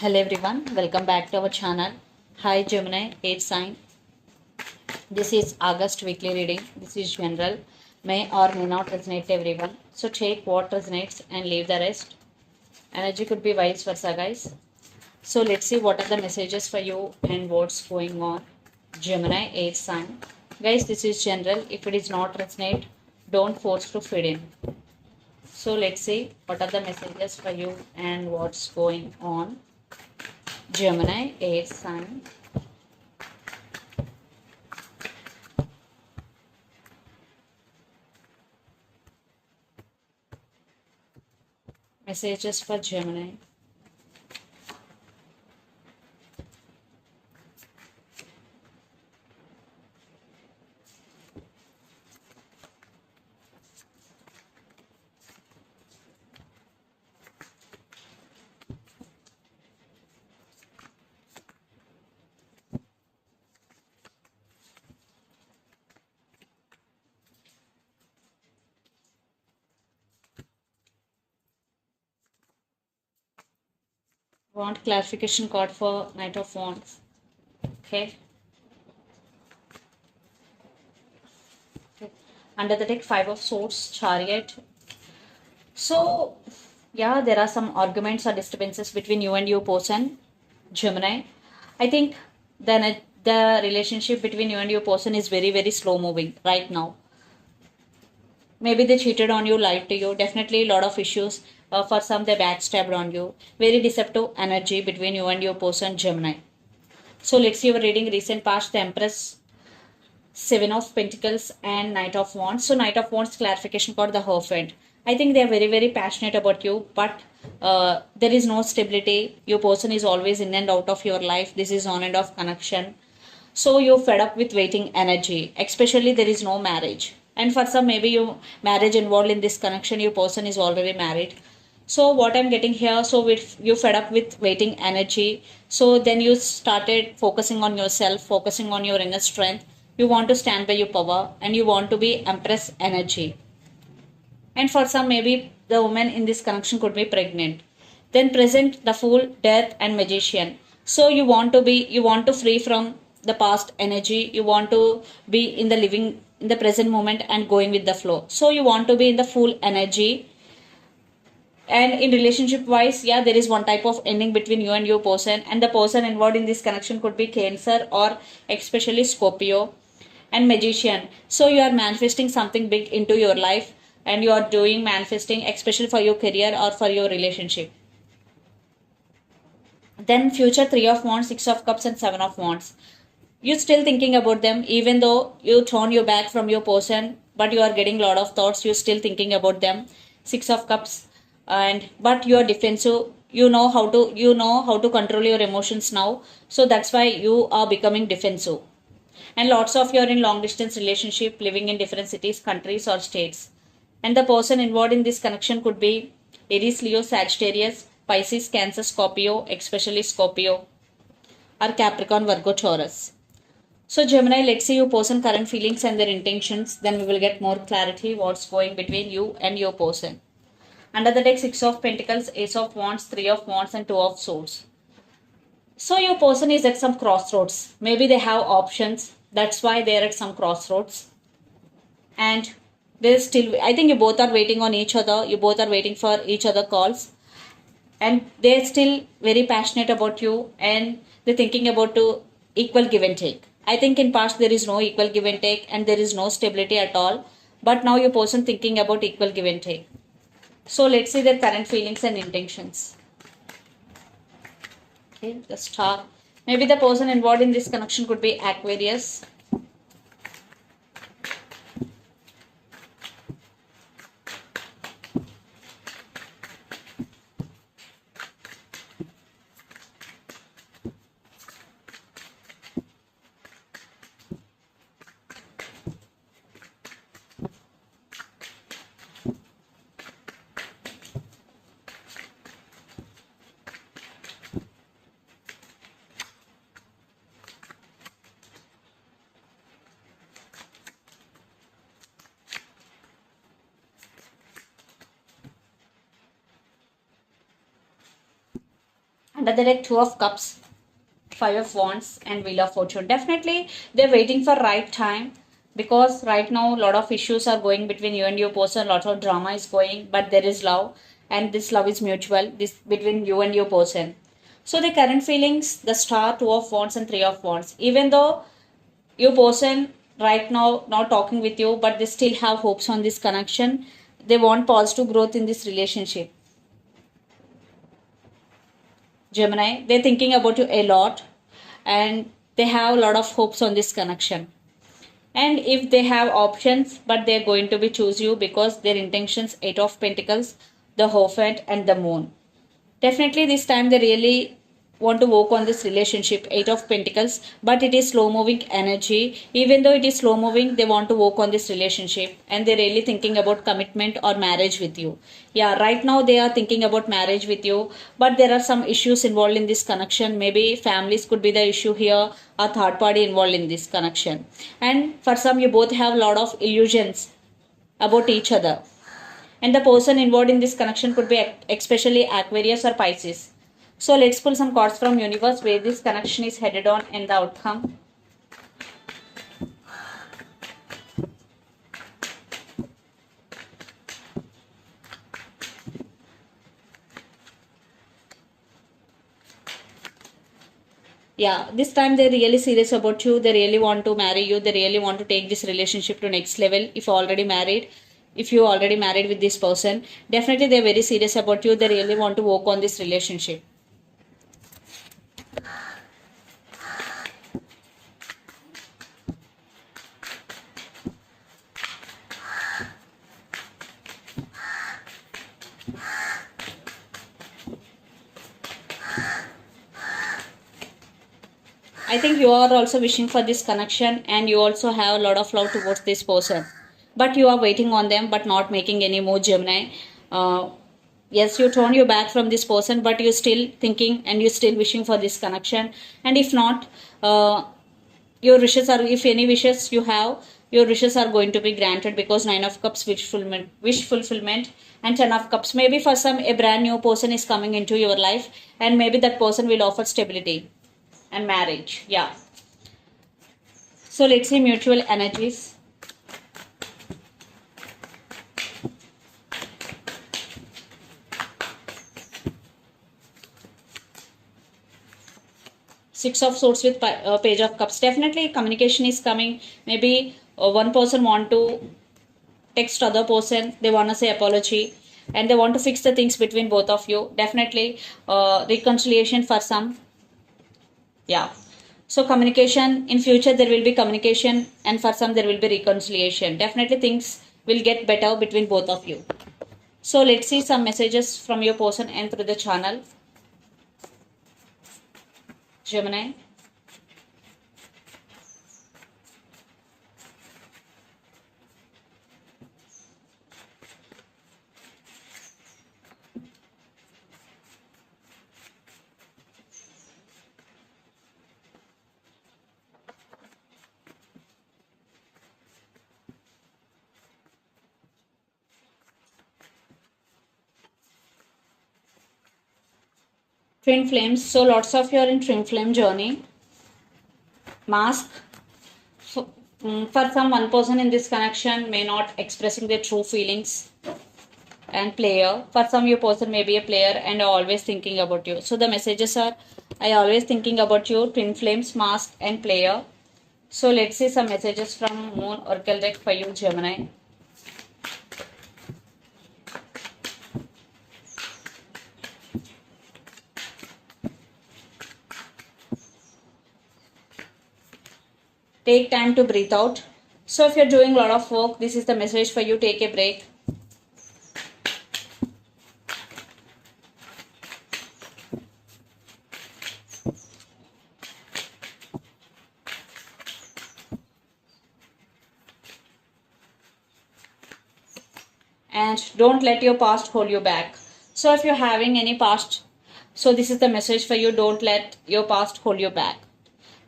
Hello everyone, welcome back to our channel. Hi Gemini, 8 sign. This is August weekly reading. This is general. May or may not resonate to everyone. So take what resonates and leave the rest. Energy could be vice versa, guys. So let's see what are the messages for you and what's going on. Gemini, 8 sign. Guys, this is general. If it is not resonate, don't force to fit in. So let's see what are the messages for you and what's going on. Gemini, 8 sign. Messages for Gemini. Want clarification card for Knight of Wands. Okay. Under the deck, Five of Swords, Chariot. So, yeah, there are some arguments or disturbances between you and your person, Gemini. I think the relationship between you and your person is very, very slow moving right now. Maybe they cheated on you, lied to you. Definitely a lot of issues. For some, they backstabbed on you. Very deceptive energy between you and your person, Gemini. So let's see your reading recent past, the Empress, Seven of Pentacles and Knight of Wands. So Knight of Wands clarification for the Hierophant. I think they are very, very passionate about you, but there is no stability. Your person is always in and out of your life. This is on and off connection. So you're fed up with waiting energy, especially there is no marriage. And for some, maybe you marriage involved in this connection, your person is already married. So what I'm getting here, so with you fed up with waiting energy, so then you started focusing on yourself, focusing on your inner strength. You want to stand by your power and you want to be Empress energy. And for some, maybe the woman in this connection could be pregnant. Then present the Fool, Death and Magician. So you want to free from the past energy. You want to be in the living in the present moment and going with the flow. So you want to be in the Fool energy. And in relationship wise, yeah, there is one type of ending between you and your person, and the person involved in this connection could be Cancer or especially Scorpio. And Magician, so you are manifesting something big into your life, and you are doing manifesting especially for your career or for your relationship. Then future, Three of Wands, Six of Cups and Seven of Wands. You still thinking about them even though you turn your back from your person, but you are getting a lot of thoughts. You're still thinking about them. Six of Cups, and but you are defensive. You know how to control your emotions now. So that's why you are becoming defensive. And lots of you are in long distance relationship, living in different cities, countries or states. And the person involved in this connection could be Aries, Leo, Sagittarius, Pisces, Cancer, Scorpio, especially Scorpio, or Capricorn, Virgo, Taurus. So Gemini, let's see your person current feelings and their intentions. Then we will get more clarity what's going between you and your person. Under the deck, Six of Pentacles, Ace of Wands, Three of Wands and Two of Swords. So your person is at some crossroads. Maybe they have options. That's why they're at some crossroads. And there's still, I think you both are waiting on each other. You both are waiting for each other calls. And they're still very passionate about you, and they're thinking about to equal give and take. I think in past there is no equal give and take and there is no stability at all. But now your person thinking about equal give and take. So let's see their current feelings and intentions. Okay, the Star. Maybe the person involved in this connection could be Aquarius. Under the deck, Two of Cups, Five of Wands, and Wheel of Fortune. Definitely, they're waiting for right time, because right now a lot of issues are going between you and your person. Lot of drama is going, but there is love, and this love is mutual. This between you and your person. So the current feelings, the Star, Two of Wands, and Three of Wands. Even though your person right now not talking with you, but they still have hopes on this connection. They want positive growth in this relationship. Gemini, they're thinking about you a lot, and they have a lot of hopes on this connection. And if they have options, but they're going to be choose you because their intentions, Eight of Pentacles, the Hierophant, and the Moon. Definitely this time they really want to work on this relationship, Eight of Pentacles, but it is slow moving energy. Even though it is slow moving, they want to work on this relationship, and they're really thinking about commitment or marriage with you. Yeah, right now they are thinking about marriage with you, but there are some issues involved in this connection. Maybe families could be the issue here, a third party involved in this connection. And for some, you both have a lot of illusions about each other, and the person involved in this connection could be especially Aquarius or Pisces. So let's pull some cards from universe where this connection is headed on and the outcome. Yeah, this time they're really serious about you. They really want to marry you. They really want to take this relationship to next level. If you already married with this person, definitely they're very serious about you. They really want to work on this relationship. I think you are also wishing for this connection, and you also have a lot of love towards this person. But you are waiting on them but not making any more, Gemini. Uh, yes, you turn your back from this person, but you're still thinking and you're still wishing for this connection. And if not, your wishes are, if any wishes you have, your wishes are going to be granted, because Nine of Cups, wish fulfillment, and Ten of Cups. Maybe for some, a brand new person is coming into your life, and maybe that person will offer stability and marriage. Yeah. So let's see mutual energies. Six of Swords with Page of Cups. Definitely communication is coming. Maybe one person want to text other person. They want to say apology, and they want to fix the things between both of you. Definitely reconciliation for some. Yeah. So communication, in future there will be communication, and for some there will be reconciliation. Definitely things will get better between both of you. So let's see some messages from your person and through the channel. Gemini. Twin flames. So lots of you are in twin flame journey. Mask. For some, one person in this connection may not expressing their true feelings. And player. For some, your person may be a player and always thinking about you. So the messages are, I always thinking about you, twin flames, mask, and player. So let's see some messages from Moon Oracle deck for you, Gemini. Take time to breathe out. So if you're doing a lot of work, this is the message for you. Take a break. And don't let your past hold you back. So if you're having any past, so this is the message for you. Don't let your past hold you back.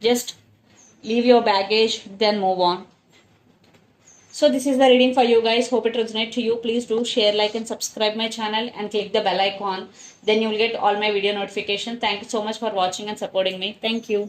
Just leave your baggage, then move on. So this is the reading for you guys. Hope it resonates to you. Please do share, like, and subscribe my channel, and click the bell icon. then you will get all my video notification. Thank you so much for watching and supporting me. Thank you.